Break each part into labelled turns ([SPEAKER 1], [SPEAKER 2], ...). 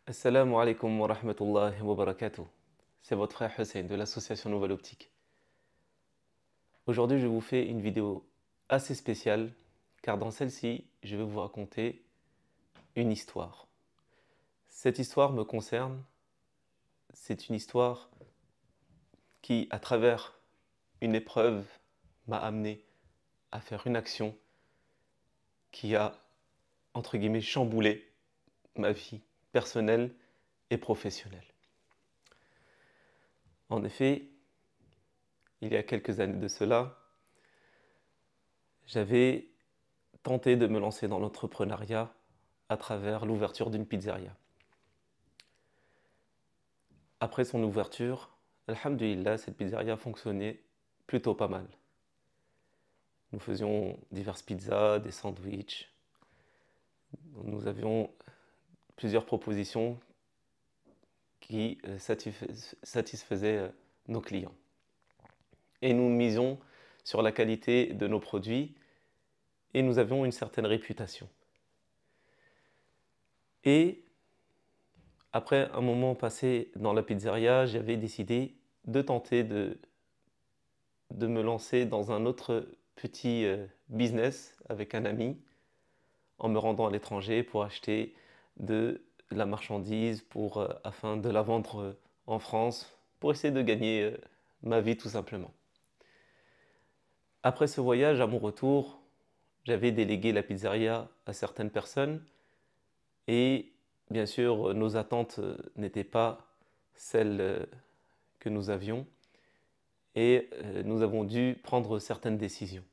[SPEAKER 1] Assalamu alaikum wa rahmatullahi wa barakatuh. C'est votre frère Hussein de l'association Nouvelle Optique. Aujourd'hui, je vous fais une vidéo assez spéciale car dans celle-ci, je vais vous raconter une histoire. Cette histoire me concerne. C'est une histoire qui, à travers une épreuve, m'a amené à faire une action qui a, entre guillemets, chamboulé ma vie personnelle et professionnelle. En effet, il y a quelques années de cela, j'avais tenté de me lancer dans l'entrepreneuriat à travers l'ouverture d'une pizzeria. Après son ouverture, alhamdulillah, cette pizzeria fonctionnait plutôt pas mal. Nous faisions diverses pizzas, des sandwichs. Nous avions plusieurs propositions qui satisfaisaient nos clients. Et nous misions sur la qualité de nos produits et nous avions une certaine réputation. Et après un moment passé dans la pizzeria, j'avais décidé de tenter de me lancer dans un autre petit business avec un ami en me rendant à l'étranger pour acheter de la marchandise afin de la vendre en France pour essayer de gagner ma vie tout simplement. Après ce voyage, à mon retour, j'avais délégué la pizzeria à certaines personnes et bien sûr nos attentes n'étaient pas celles que nous avions et nous avons dû prendre certaines décisions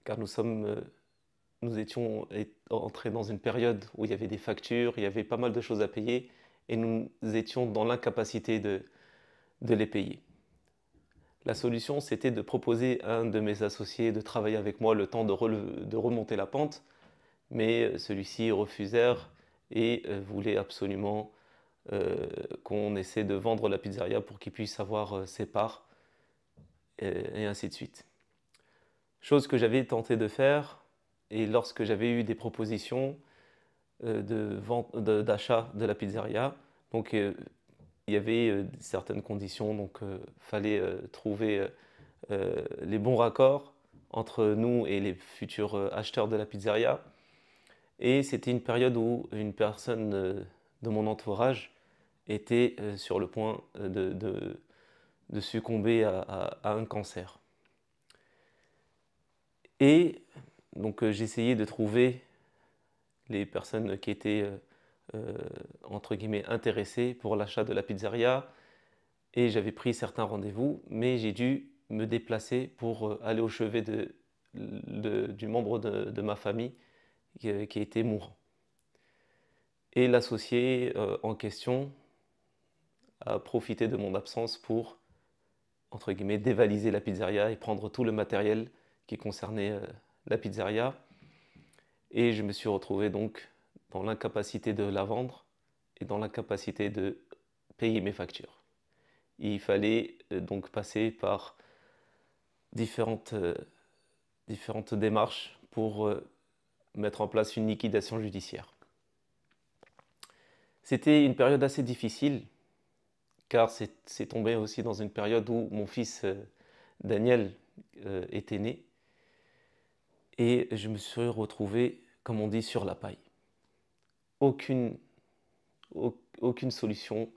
[SPEAKER 1] car nous étions entrés dans une période où il y avait des factures, il y avait pas mal de choses à payer et nous étions dans l'incapacité de les payer. La solution, c'était de proposer à un de mes associés de travailler avec moi le temps de remonter la pente, mais celui-ci refusait et voulait absolument qu'on essaie de vendre la pizzeria pour qu'il puisse avoir ses parts et ainsi de suite. Chose que j'avais tenté de faire, et lorsque j'avais eu des propositions d'achat de la pizzeria, donc il y avait certaines conditions, donc fallait trouver les bons raccords entre nous et les futurs acheteurs de la pizzeria. Et c'était une période où une personne de mon entourage était sur le point de succomber à un cancer. Et donc j'essayais de trouver les personnes qui étaient entre guillemets intéressées pour l'achat de la pizzeria et j'avais pris certains rendez-vous, mais j'ai dû me déplacer pour aller au chevet du membre de ma famille qui était mourant. Et l'associé en question a profité de mon absence pour, entre guillemets, dévaliser la pizzeria et prendre tout le matériel qui concernait la pizzeria. Et je me suis retrouvé donc dans l'incapacité de la vendre et dans l'incapacité de payer mes factures. Il fallait donc passer par différentes démarches pour mettre en place une liquidation judiciaire. C'était une période assez difficile car c'est tombé aussi dans une période où mon fils Daniel était né et je me suis retrouvé, comme on dit, sur la paille. Aucune solution.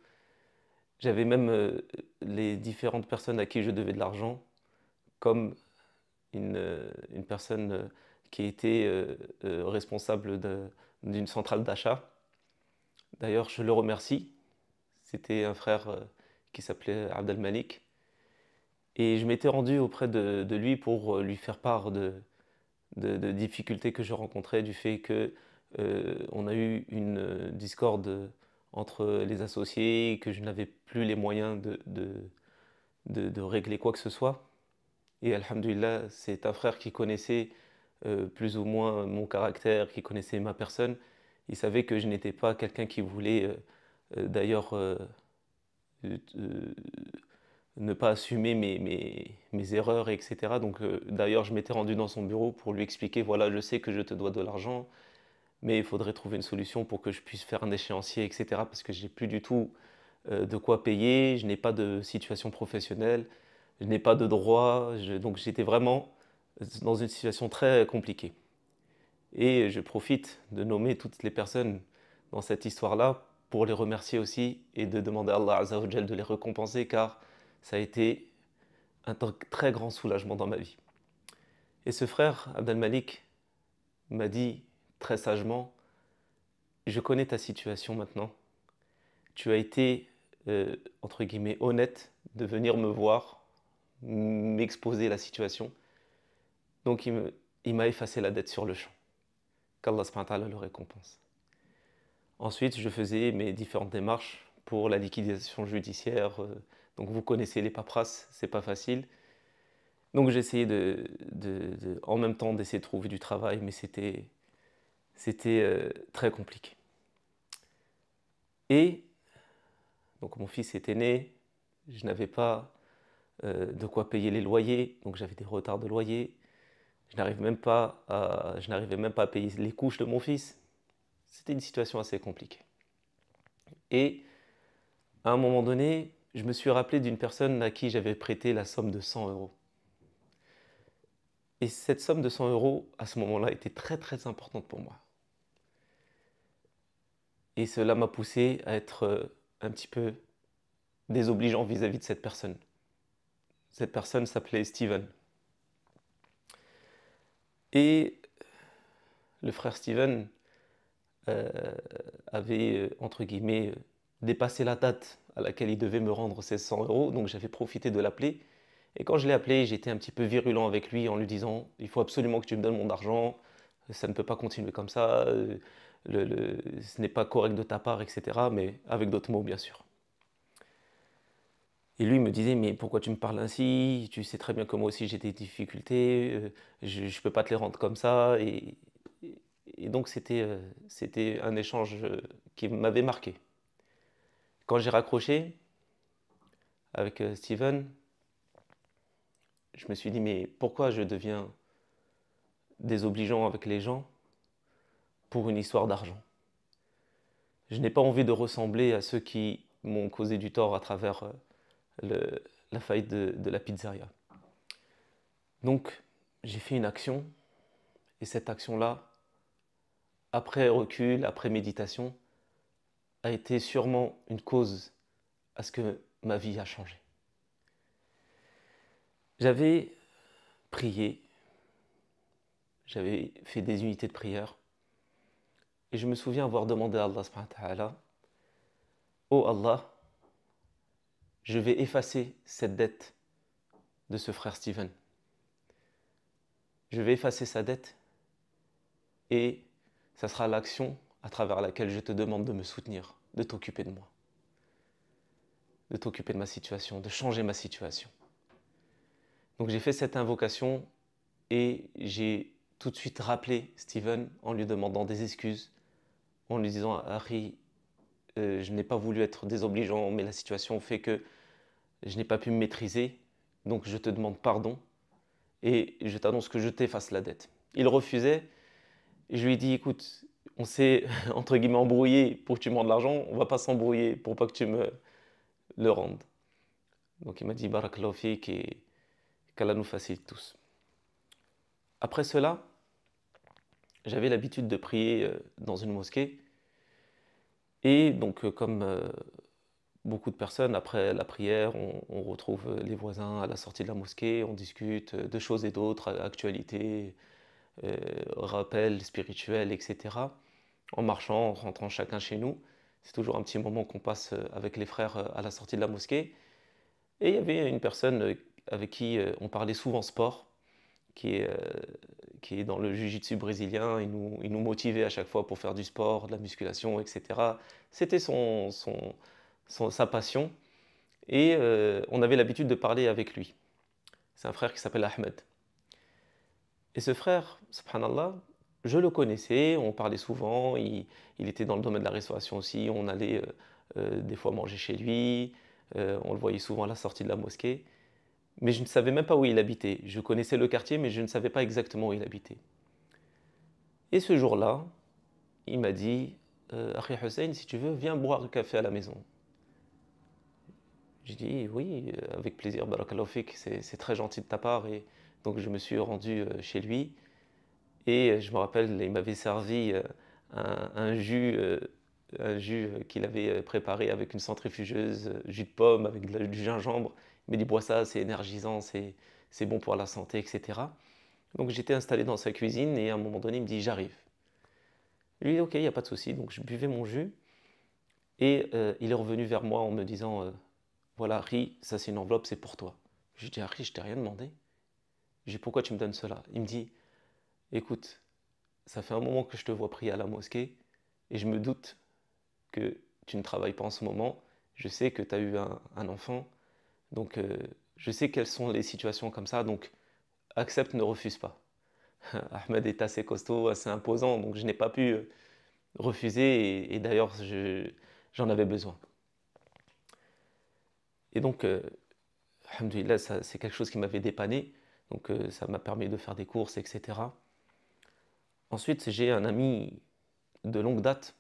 [SPEAKER 1] J'avais même les différentes personnes à qui je devais de l'argent, comme une personne qui était responsable d'une centrale d'achat. D'ailleurs, je le remercie. C'était un frère qui s'appelait Abdel Malik. Et je m'étais rendu auprès de lui pour lui faire part de difficultés que je rencontrais, du fait que on a eu une discorde entre les associés, que je n'avais plus les moyens de régler quoi que ce soit. Et alhamdulillah, c'est un frère qui connaissait plus ou moins mon caractère, qui connaissait ma personne. Il savait que je n'étais pas quelqu'un qui voulait d'ailleurs euh, ne pas assumer mes erreurs, etc. Donc d'ailleurs, je m'étais rendu dans son bureau pour lui expliquer, voilà, je sais que je te dois de l'argent, mais il faudrait trouver une solution pour que je puisse faire un échéancier, etc. Parce que je n'ai plus du tout de quoi payer, je n'ai pas de situation professionnelle, je n'ai pas de droit, donc j'étais vraiment dans une situation très compliquée. Et je profite de nommer toutes les personnes dans cette histoire-là pour les remercier aussi et de demander à Allah Azza wa Jal de les récompenser car ça a été un très grand soulagement dans ma vie. Et ce frère, Abdel Malik, m'a dit très sagement, je connais ta situation maintenant, tu as été, entre guillemets, honnête de venir me voir, m'exposer la situation, donc il m'a effacé la dette sur le champ, qu'Allah subhanahu wa ta'ala le récompense. Ensuite, je faisais mes différentes démarches pour la liquidation judiciaire. Donc vous connaissez les paperasses, c'est pas facile. Donc j'essayais en même temps d'essayer de trouver du travail, mais c'était très compliqué. Et donc mon fils était né, je n'avais pas de quoi payer les loyers, donc j'avais des retards de loyer. Je n'arrivais même pas à payer les couches de mon fils. C'était une situation assez compliquée. Et à un moment donné, je me suis rappelé d'une personne à qui j'avais prêté la somme de 100 euros. Et cette somme de 100 euros, à ce moment-là, était très très importante pour moi. Et cela m'a poussé à être un petit peu désobligeant vis-à-vis de cette personne. Cette personne s'appelait Steven. Et le frère Steven euh, avait, entre guillemets, dépassé la date à laquelle il devait me rendre ces 100 euros. Donc j'avais profité de l'appeler. Et quand je l'ai appelé, j'étais un petit peu virulent avec lui en lui disant « Il faut absolument que tu me donnes mon argent, ça ne peut pas continuer comme ça, ce n'est pas correct de ta part, etc. » Mais avec d'autres mots, bien sûr. Et lui me disait « Mais pourquoi tu me parles ainsi? Tu sais très bien que moi aussi j'ai des difficultés, je ne peux pas te les rendre comme ça. » Et donc c'était un échange qui m'avait marqué. Quand j'ai raccroché avec Steven, je me suis dit « Mais pourquoi je deviens désobligeant avec les gens pour une histoire d'argent? Je n'ai pas envie de ressembler à ceux qui m'ont causé du tort à travers la faillite de la pizzeria. » Donc, j'ai fait une action, et cette action-là, après recul, après méditation, a été sûrement une cause à ce que ma vie a changé. J'avais prié, j'avais fait des unités de prière, et je me souviens avoir demandé à Allah subhanahu wa ta'ala, « Oh Allah, je vais effacer cette dette de ce frère Steven. Je vais effacer sa dette et ça sera l'action à travers laquelle je te demande de me soutenir, de t'occuper de moi, de t'occuper de ma situation, de changer ma situation. » Donc j'ai fait cette invocation et j'ai tout de suite rappelé Steven en lui demandant des excuses, en lui disant « Harry, je n'ai pas voulu être désobligeant, mais la situation fait que je n'ai pas pu me maîtriser, donc je te demande pardon et je t'annonce que je t'efface la dette. » Il refusait et je lui ai dit « Écoute, on s'est entre guillemets embrouillé pour que tu me rendes l'argent, on ne va pas s'embrouiller pour pas que tu me le rendes. » Donc il m'a dit « Barakallahu fik et qu'Allah nous facilite tous. » Après cela, j'avais l'habitude de prier dans une mosquée et donc comme beaucoup de personnes, après la prière, on retrouve les voisins à la sortie de la mosquée, on discute de choses et d'autres, actualités, rappels spirituels, etc. En marchant, en rentrant chacun chez nous. C'est toujours un petit moment qu'on passe avec les frères à la sortie de la mosquée. Et il y avait une personne avec qui on parlait souvent sport, qui est dans le jiu-jitsu brésilien. Il nous motivait à chaque fois pour faire du sport, de la musculation, etc. C'était sa passion. Et on avait l'habitude de parler avec lui. C'est un frère qui s'appelle Ahmed. Et ce frère, subhanallah, je le connaissais, on parlait souvent, il était dans le domaine de la restauration aussi, on allait des fois manger chez lui, on le voyait souvent à la sortie de la mosquée. Mais je ne savais même pas où il habitait. Je connaissais le quartier, mais je ne savais pas exactement où il habitait. Et ce jour-là, il m'a dit, Akhi Hussein, si tu veux, viens boire le café à la maison. J'ai dit oui, avec plaisir, barakallahu fik, c'est très gentil de ta part. Et donc je me suis rendu chez lui et je me rappelle, il m'avait servi un jus qu'il avait préparé avec une centrifugeuse, jus de pomme avec du gingembre. Il m'a dit bois ça, c'est énergisant, c'est bon pour la santé, etc. Donc j'étais installé dans sa cuisine et à un moment donné, il me dit j'arrive. Je lui ai dit ok, il n'y a pas de souci. Donc je buvais mon jus et il est revenu vers moi en me disant voilà, Ri, ça c'est une enveloppe, c'est pour toi. Je dis, Ri, je t'ai rien demandé. Je dis, pourquoi tu me donnes cela? Il me dit, écoute, ça fait un moment que je te vois prier à la mosquée et je me doute que tu ne travailles pas en ce moment. Je sais que tu as eu un enfant, donc je sais quelles sont les situations comme ça, donc accepte, ne refuse pas. Ahmed est assez costaud, assez imposant, donc je n'ai pas pu refuser et d'ailleurs j'en avais besoin. Et donc, alhamdoulilah, c'est quelque chose qui m'avait dépanné. Donc ça m'a permis de faire des courses, etc. Ensuite, j'ai un ami de longue date.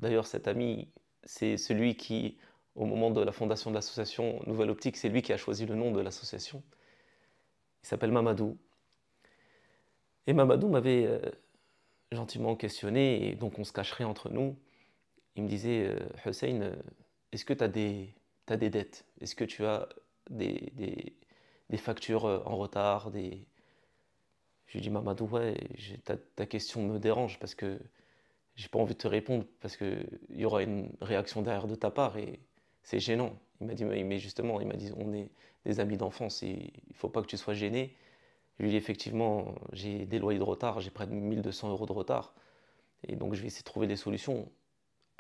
[SPEAKER 1] D'ailleurs, cet ami, c'est celui qui, au moment de la fondation de l'association Nouvelle Optique, c'est lui qui a choisi le nom de l'association. Il s'appelle Mamadou. Et Mamadou m'avait gentiment questionné, et donc on se cacherait entre nous. Il me disait, Hussein, est-ce que tu as t'as des dettes? Est-ce que tu as des factures en retard, Je lui dis, Mamadou, ouais, ta question me dérange parce que j'ai pas envie de te répondre parce qu'il y aura une réaction derrière de ta part et c'est gênant. Il m'a dit, mais justement, il m'a dit, on est des amis d'enfance et il faut pas que tu sois gêné. Je lui ai dit, effectivement, j'ai des loyers de retard, j'ai près de 1 200 € de retard et donc je vais essayer de trouver des solutions.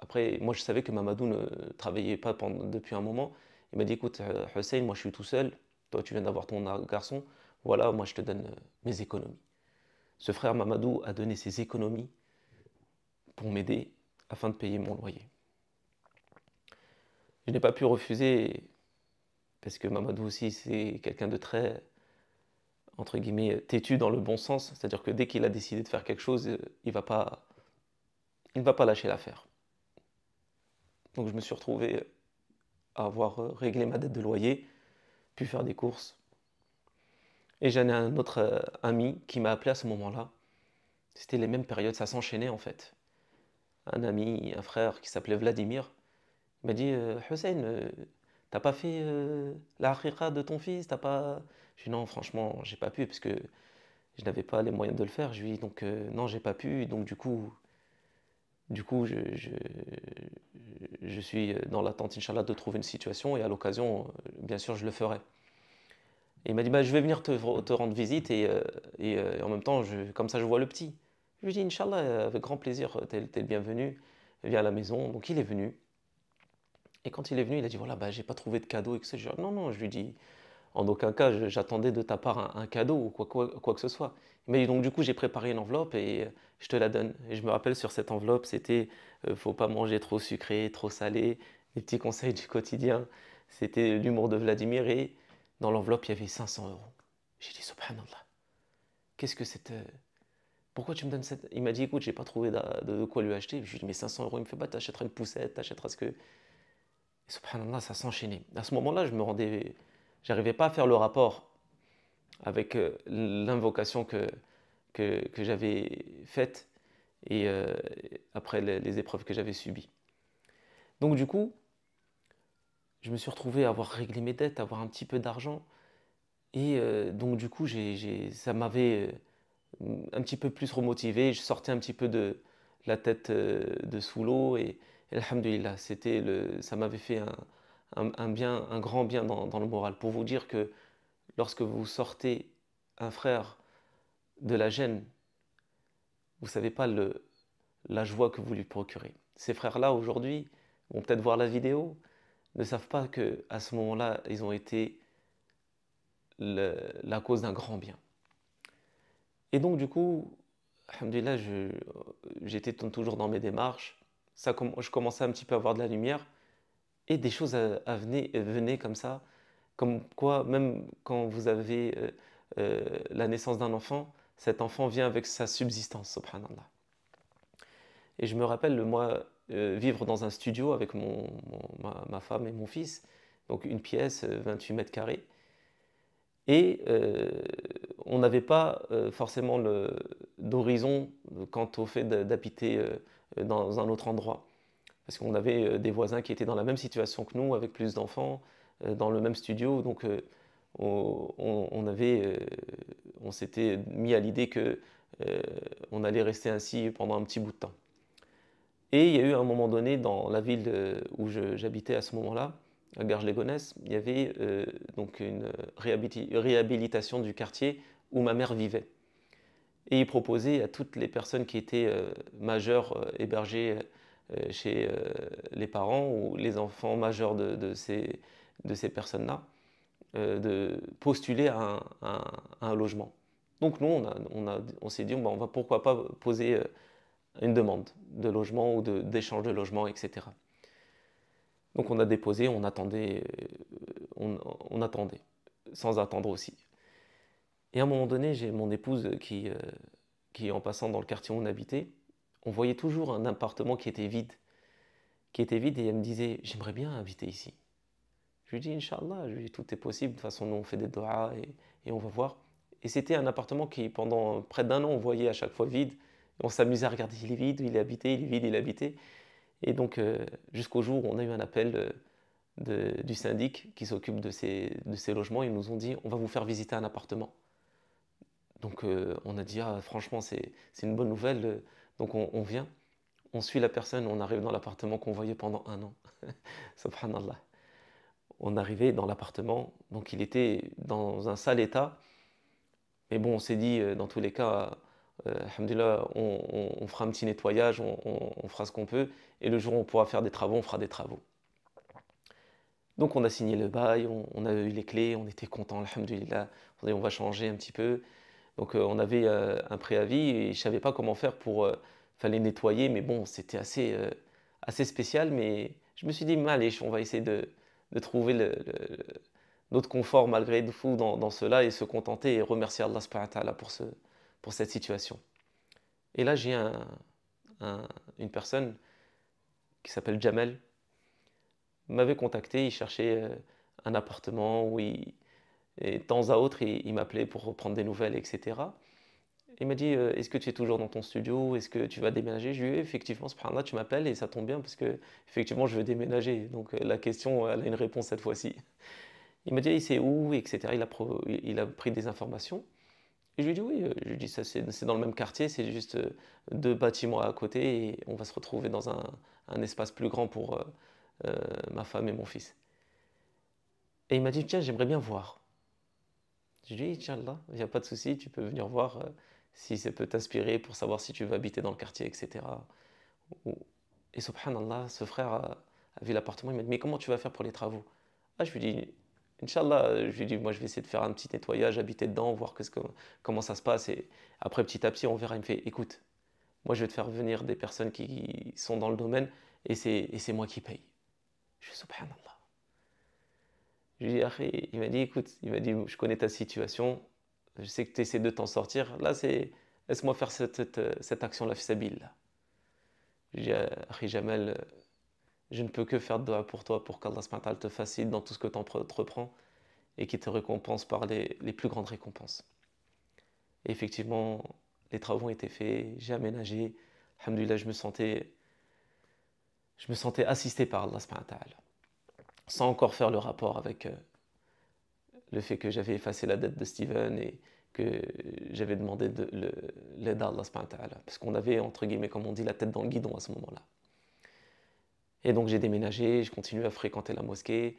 [SPEAKER 1] Après, moi je savais que Mamadou ne travaillait pas depuis un moment. Il m'a dit, écoute, Hussein, moi je suis tout seul, toi tu viens d'avoir ton garçon, voilà, moi je te donne mes économies. Ce frère Mamadou a donné ses économies pour m'aider afin de payer mon loyer. Je n'ai pas pu refuser parce que Mamadou aussi c'est quelqu'un de très, entre guillemets, têtu dans le bon sens. C'est-à-dire que dès qu'il a décidé de faire quelque chose, il ne va pas lâcher l'affaire. Donc je me suis retrouvé à avoir réglé ma dette de loyer, puis faire des courses. Et j'en ai un autre ami qui m'a appelé à ce moment-là. C'était les mêmes périodes, ça s'enchaînait en fait. Un ami, un frère qui s'appelait Vladimir, il m'a dit Hussein, t'as pas fait la harira de ton fils, t'as pas. Je lui ai dit non, franchement, j'ai pas pu parce que je n'avais pas les moyens de le faire. Je lui ai dit donc non, j'ai pas pu. Donc du coup, je suis dans l'attente, Inch'Allah, de trouver une situation et à l'occasion, bien sûr, je le ferai. Et il m'a dit bah, je vais venir te rendre visite et en même temps, comme ça, je vois le petit. Je lui ai dit Inch'Allah, avec grand plaisir, t'es le bienvenu, viens à la maison. Donc il est venu. Et quand il est venu, il a dit voilà, bah, j'ai pas trouvé de cadeau, etc. Je lui ai dit, non, non, je lui dis en aucun cas, j'attendais de ta part un cadeau ou quoi que ce soit. Il m'a dit donc du coup, j'ai préparé une enveloppe et je te la donne. Et je me rappelle sur cette enveloppe, c'était faut pas manger trop sucré, trop salé, les petits conseils du quotidien. C'était l'humour de Vladimir et dans l'enveloppe, il y avait 500 euros. J'ai dit subhanallah, qu'est-ce que c'est pourquoi tu me donnes cette. Il m'a dit écoute, j'ai pas trouvé de quoi lui acheter. Je lui ai dit mais 500 euros, il me fait pas, t'achèteras une poussette, t'achèteras ce que. Et subhanallah, ça s'enchaînait. À ce moment-là, j'arrivais pas à faire le rapport avec l'invocation que j'avais faite et après les épreuves que j'avais subies. Donc du coup, je me suis retrouvé à avoir réglé mes dettes, à avoir un petit peu d'argent. Et donc du coup, ça m'avait un petit peu plus remotivé. Je sortais un petit peu de la tête de sous l'eau et alhamdoulilah, ça m'avait fait un bien, un grand bien dans le moral. Pour vous dire que lorsque vous sortez un frère de la gêne, vous ne savez pas la joie que vous lui procurez. Ces frères-là, aujourd'hui, vont peut-être voir la vidéo, ne savent pas que à ce moment-là, ils ont été la cause d'un grand bien. Et donc, du coup, alhamdoulilah, j'étais toujours dans mes démarches. Je commençais un petit peu à avoir de la lumière et des choses venaient comme ça. Comme quoi, même quand vous avez la naissance d'un enfant, cet enfant vient avec sa subsistance, subhanallah. Et je me rappelle, moi, vivre dans un studio avec ma femme et mon fils, donc une pièce, 28 mètres carrés. Et on n'avait pas forcément d'horizon quant au fait d'habiter dans un autre endroit. Parce qu'on avait des voisins qui étaient dans la même situation que nous, avec plus d'enfants, dans le même studio. Donc on s'était mis à l'idée que on allait rester ainsi pendant un petit bout de temps. Et il y a eu un moment donné dans la ville où j'habitais à ce moment-là, à Garges-les-Gonesse, il y avait donc une réhabilitation du quartier où ma mère vivait. Et il proposait à toutes les personnes qui étaient majeures, hébergées chez les parents ou les enfants majeurs de ces personnes-là, de postuler à un logement. Donc nous, on s'est dit, bon, on va pourquoi pas poser une demande de logement ou d'échange de logement, etc. Donc on a déposé, on attendait, sans attendre aussi. Et à un moment donné, j'ai mon épouse qui, en passant dans le quartier où on habitait, on voyait toujours un appartement qui était vide, et elle me disait, j'aimerais bien habiter ici. Je lui dis, Inch'Allah, je lui dis, tout est possible, de toute façon, nous on fait des doigts et on va voir. Et c'était un appartement qui, pendant près d'un an, on voyait à chaque fois vide. On s'amusait à regarder, il est vide, il est habité, il est vide, il est habité. Et donc, jusqu'au jour où on a eu un appel du syndic qui s'occupe de ces logements, ils nous ont dit, on va vous faire visiter un appartement. Donc, on a dit, ah, franchement, c'est une bonne nouvelle. Donc, on vient, on suit la personne, on arrive dans l'appartement qu'on voyait pendant un an. Subhanallah. On arrivait dans l'appartement, donc il était dans un sale état. Mais bon, on s'est dit, dans tous les cas, alhamdoulilah, on fera un petit nettoyage, on fera ce qu'on peut. Et le jour où on pourra faire des travaux, on fera des travaux. Donc on a signé le bail, on a eu les clés, on était contents, alhamdoulilah. On va changer un petit peu. Donc on avait un préavis et je ne savais pas comment faire pour... fallait nettoyer, mais bon, c'était assez spécial. Mais je me suis dit, allez, on va essayer de trouver notre confort malgré tout dans cela et se contenter et remercier Allah subhanahu wa ta'ala pour cette situation. Et là, j'ai une personne qui s'appelle Jamel, m'avait contacté, il cherchait un appartement où et de temps à autre, il m'appelait pour prendre des nouvelles, etc. Il m'a dit, est-ce que tu es toujours dans ton studio? Est-ce que tu vas déménager? Je lui ai dit, effectivement, subhanallah, tu m'appelles et ça tombe bien parce que effectivement, je veux déménager. Donc la question, elle a une réponse cette fois-ci. Il m'a dit, c'est où, etc. Il a pris des informations. Et je lui ai dit, oui, je lui ai dit, ça c'est dans le même quartier, c'est juste deux bâtiments à côté et on va se retrouver dans un espace plus grand pour ma femme et mon fils. Et il m'a dit, tiens, j'aimerais bien voir. Je lui ai dit, Inch'Allah, il n'y a pas de souci, tu peux venir voir si ça peut t'inspirer pour savoir si tu veux habiter dans le quartier, etc. Et subhanallah, ce frère a vu l'appartement, il m'a dit, mais comment tu vas faire pour les travaux? Ah, je lui ai dit, Inch'Allah, je lui ai dit, moi je vais essayer de faire un petit nettoyage, habiter dedans, voir comment ça se passe. Et après, petit à petit, on verra. Il me fait, écoute, moi je vais te faire venir des personnes qui sont dans le domaine et c'est moi qui paye. Je dis, subhanallah. Je lui ai dit, Akhi, il m'a dit, écoute, il m'a dit, je connais ta situation, je sais que tu essaies de t'en sortir. Là, laisse-moi faire cette action-là, fissabil. Je lui ai dit, Akhi Jamel, je ne peux que faire de dua pour toi, pour qu'Allah subhanahu wa ta'ala te facilite dans tout ce que tu entreprends et qu'il te récompense par les plus grandes récompenses. Et effectivement, les travaux ont été faits, j'ai aménagé. Alhamdulillah, je me sentais assisté par Allah subhanahu wa ta'ala. Sans encore faire le rapport avec le fait que j'avais effacé la dette de Steven et que j'avais demandé l'aide à Allah subhanahu wa ta'ala. Parce qu'on avait, entre guillemets, comme on dit, la tête dans le guidon à ce moment-là. Et donc j'ai déménagé, je continue à fréquenter la mosquée.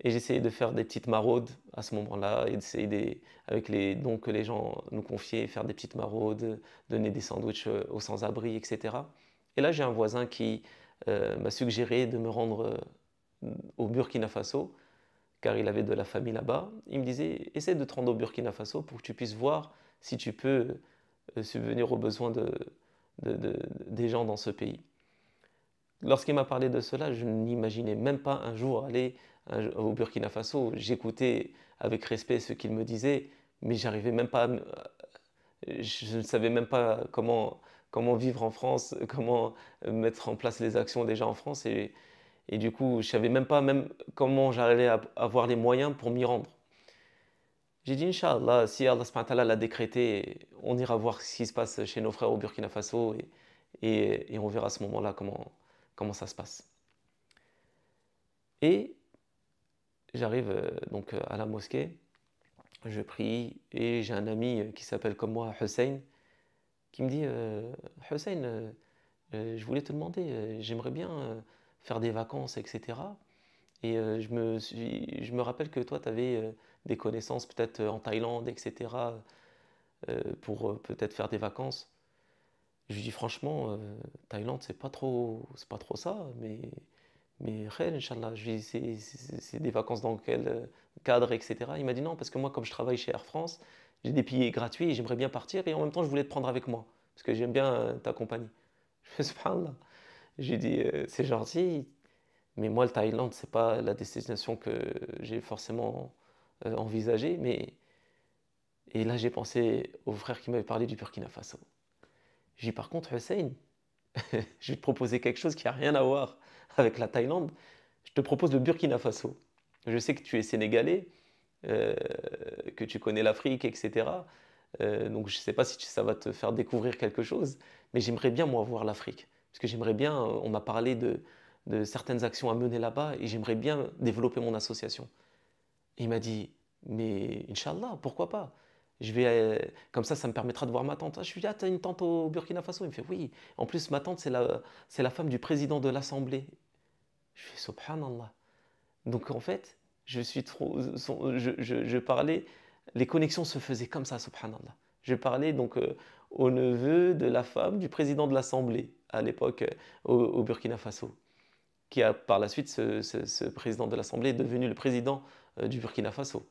[SPEAKER 1] Et j'essayais de faire des petites maraudes à ce moment-là, et d'essayer, avec les dons que les gens nous confiaient, faire des petites maraudes, donner des sandwichs aux sans-abri, etc. Et là, j'ai un voisin qui m'a suggéré de me rendre au Burkina Faso, car il avait de la famille là-bas. Il me disait, essaie de te rendre au Burkina Faso pour que tu puisses voir si tu peux subvenir aux besoins des gens dans ce pays. Lorsqu'il m'a parlé de cela, je n'imaginais même pas un jour aller au Burkina Faso. J'écoutais avec respect ce qu'il me disait, mais j'arrivais même pas je ne savais même pas comment vivre en France, comment mettre en place les actions déjà en France. Et du coup, je ne savais même pas même comment j'allais avoir les moyens pour m'y rendre. J'ai dit, Inch'Allah, si Allah subhanahu wa ta'ala l'a décrété, on ira voir ce qui se passe chez nos frères au Burkina Faso et on verra à ce moment-là comment ça se passe. Et j'arrive donc à la mosquée, je prie et j'ai un ami qui s'appelle comme moi Hussein qui me dit Hussein, je voulais te demander, j'aimerais bien faire des vacances, etc. Et je me rappelle que toi, tu avais des connaissances peut-être en Thaïlande, etc., pour peut-être faire des vacances. Je lui dis franchement, Thaïlande, c'est pas trop ça, mais khayr, Inch'Allah. Je lui dis, c'est des vacances dans quel cadre, etc. Il m'a dit non, parce que moi, comme je travaille chez Air France, j'ai des billets gratuits et j'aimerais bien partir et en même temps, je voulais te prendre avec moi, parce que j'aime bien ta compagnie. Je fais subhanallah. Je lui dis, c'est gentil, mais moi, le Thaïlande, c'est pas la destination que j'ai forcément envisagée. Et là, j'ai pensé au frère qui m'avait parlé du Burkina Faso. J'ai dit, par contre, Hussein, je vais te proposer quelque chose qui n'a rien à voir avec la Thaïlande. Je te propose le Burkina Faso. Je sais que tu es sénégalais, euh, que tu connais l'Afrique, etc. Donc je ne sais pas si ça va te faire découvrir quelque chose, mais j'aimerais bien, moi, voir l'Afrique. Parce que j'aimerais bien, on m'a parlé de certaines actions à mener là-bas et j'aimerais bien développer mon association. Et il m'a dit, mais Inch'Allah, pourquoi pas? Je vais, comme ça me permettra de voir ma tante. Ah, je lui dis, ah, t'as une tante au Burkina Faso? Il me fait, oui. En plus, ma tante, c'est la femme du président de l'Assemblée. Je fais, subhanallah. Donc en fait, je parlais, les connexions se faisaient comme ça, subhanallah. Je parlais donc au neveu de la femme du président de l'Assemblée à l'époque au Burkina Faso, qui a par la suite, ce président de l'Assemblée est devenu le président du Burkina Faso.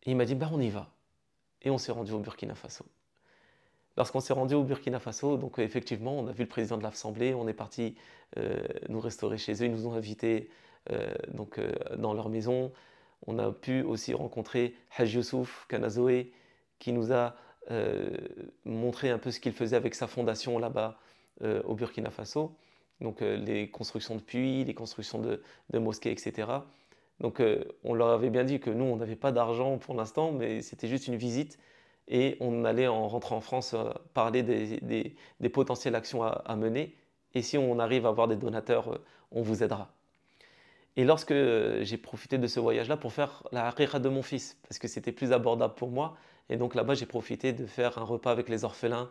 [SPEAKER 1] Et il m'a dit, bah on y va. Et on s'est rendu au Burkina Faso. Lorsqu'on s'est rendu au Burkina Faso, donc effectivement, on a vu le président de l'Assemblée, on est parti nous restaurer chez eux, ils nous ont invités dans leur maison. On a pu aussi rencontrer Haj Youssouf Kanazoé, qui nous a montré un peu ce qu'il faisait avec sa fondation là-bas au Burkina Faso. Donc les constructions de puits, les constructions de mosquées, etc. Donc on leur avait bien dit que nous, on n'avait pas d'argent pour l'instant, mais c'était juste une visite et on allait en rentrant en France parler des potentielles actions à mener. Et si on arrive à avoir des donateurs, on vous aidera. Et lorsque j'ai profité de ce voyage-là pour faire la haqiqa de mon fils, parce que c'était plus abordable pour moi, et donc là-bas j'ai profité de faire un repas avec les orphelins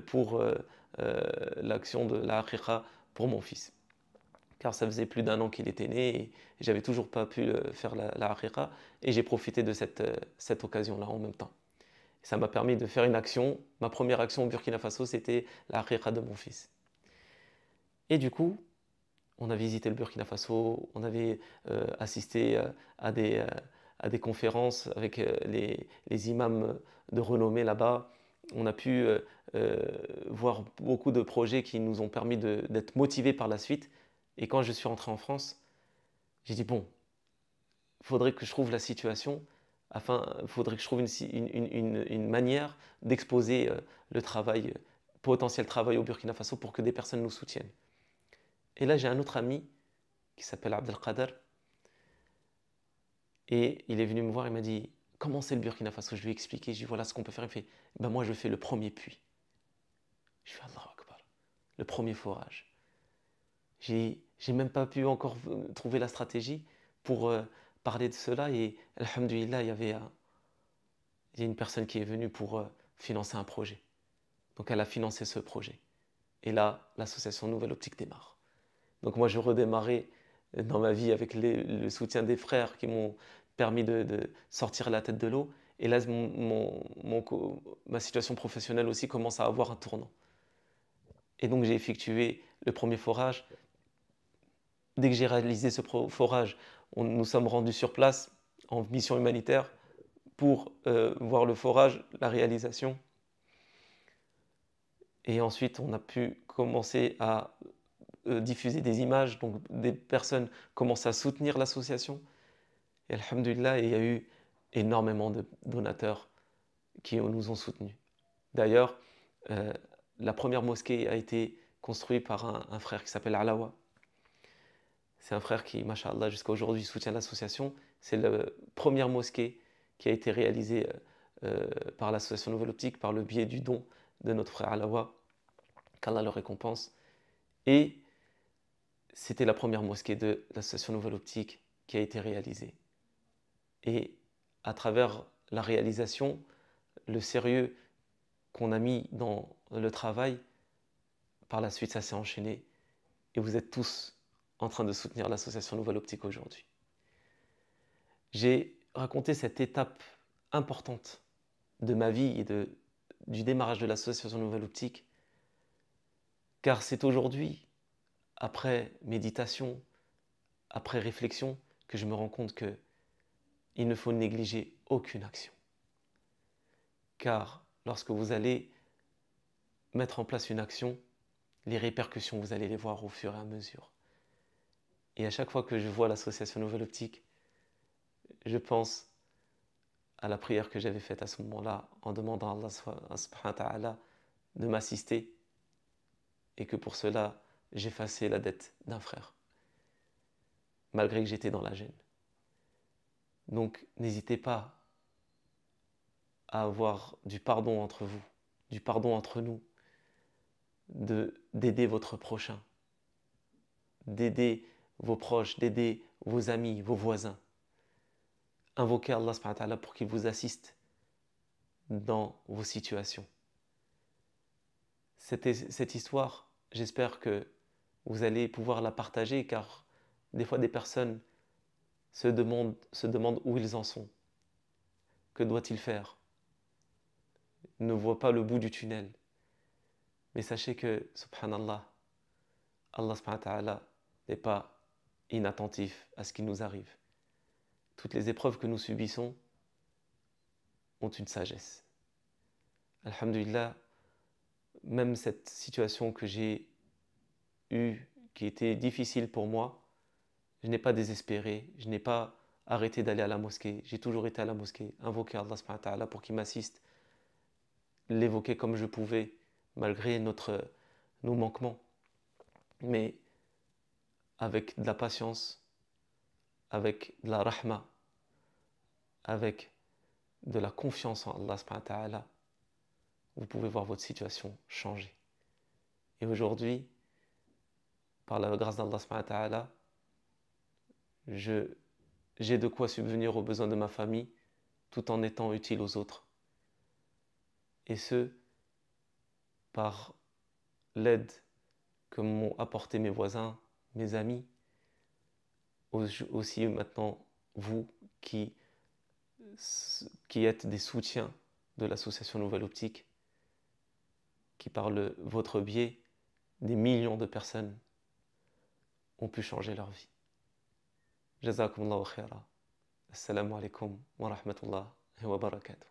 [SPEAKER 1] pour l'action de la haqiqa pour mon fils. Car ça faisait plus d'1 an qu'il était né et j'avais toujours pas pu faire la haqiqa, et j'ai profité de cette occasion-là en même temps. Ça m'a permis de faire une action. Ma première action au Burkina Faso, c'était la haqiqa de mon fils. Et du coup, on a visité le Burkina Faso, on avait assisté à des conférences avec les imams de renommée là-bas. On a pu voir beaucoup de projets qui nous ont permis d'être motivés par la suite. Et quand je suis rentré en France, j'ai dit, bon, il faudrait que je trouve la situation, il faudrait que je trouve une manière d'exposer le travail, potentiel travail au Burkina Faso pour que des personnes nous soutiennent. Et là, j'ai un autre ami qui s'appelle Abdelkader et il est venu me voir, il m'a dit, comment c'est le Burkina Faso? Je lui ai expliqué, je lui ai dit, voilà ce qu'on peut faire. Il me fait, ben moi je fais le premier puits. Je fais Allahu Akbar, le premier forage. J'ai même pas pu encore trouver la stratégie pour parler de cela et alhamdoulilah, il y a une personne qui est venue pour financer un projet. Donc elle a financé ce projet. Et là, l'association Nouvelle Optique démarre. Donc moi, je redémarrais dans ma vie avec le soutien des frères qui m'ont permis de sortir la tête de l'eau. Et là, ma situation professionnelle aussi commence à avoir un tournant. Et donc j'ai effectué le premier forage. Dès que j'ai réalisé ce forage, nous sommes rendus sur place en mission humanitaire pour voir le forage, la réalisation. Et ensuite, on a pu commencer à diffuser des images, donc des personnes commencent à soutenir l'association. Et alhamdulillah, il y a eu énormément de donateurs qui nous ont soutenus. D'ailleurs, la première mosquée a été construite par un frère qui s'appelle Alawa. C'est un frère qui, masha'Allah, jusqu'à aujourd'hui soutient l'association. C'est la première mosquée qui a été réalisée par l'association Nouvelle Optique par le biais du don de notre frère Alawa, qu'Allah le récompense. Et c'était la première mosquée de l'association Nouvelle Optique qui a été réalisée. Et à travers la réalisation, le sérieux qu'on a mis dans le travail, par la suite ça s'est enchaîné. Et vous êtes tous en train de soutenir l'association Nouvelle Optique aujourd'hui. J'ai raconté cette étape importante de ma vie et du démarrage de l'association Nouvelle Optique, car c'est aujourd'hui, après méditation, après réflexion, que je me rends compte qu'il ne faut négliger aucune action. Car lorsque vous allez mettre en place une action, les répercussions, vous allez les voir au fur et à mesure. Et à chaque fois que je vois l'association Nouvelle Optique, je pense à la prière que j'avais faite à ce moment-là en demandant à Allah subhanahu wa ta'ala de m'assister et que pour cela, j'effaçais la dette d'un frère, malgré que j'étais dans la gêne. Donc, n'hésitez pas à avoir du pardon entre vous, du pardon entre nous, d'aider votre prochain, d'aider vos proches, d'aider vos amis, vos voisins. Invoquez Allah subhanahu wa ta'ala pour qu'il vous assiste dans vos situations. Cette histoire, j'espère que vous allez pouvoir la partager, car des fois des personnes se demandent où ils en sont. Que doit-il faire? Ils ne voient pas le bout du tunnel. Mais sachez que, subhanallah, Allah subhanahu wa ta'ala n'est pas inattentif à ce qui nous arrive. Toutes les épreuves que nous subissons ont une sagesse. Alhamdulillah, même cette situation que j'ai eue, qui était difficile pour moi, je n'ai pas désespéré, je n'ai pas arrêté d'aller à la mosquée. J'ai toujours été à la mosquée, invoquer Allah subhanahu wa ta'ala pour qu'il m'assiste, l'évoquer comme je pouvais, malgré nos manquements. Mais avec de la patience, avec de la rahma, avec de la confiance en Allah subhanahu wa ta'ala, vous pouvez voir votre situation changer. Et aujourd'hui, par la grâce d'Allah subhanahu wa ta'ala, j'ai de quoi subvenir aux besoins de ma famille tout en étant utile aux autres. Et ce, par l'aide que m'ont apporté mes voisins, mes amis, aussi maintenant vous qui êtes des soutiens de l'association Nouvelle Optique, qui par votre biais, des millions de personnes ont pu changer leur vie. Jazakumullahu khaira. Assalamu alaikum wa rahmatullahi wa barakatuh.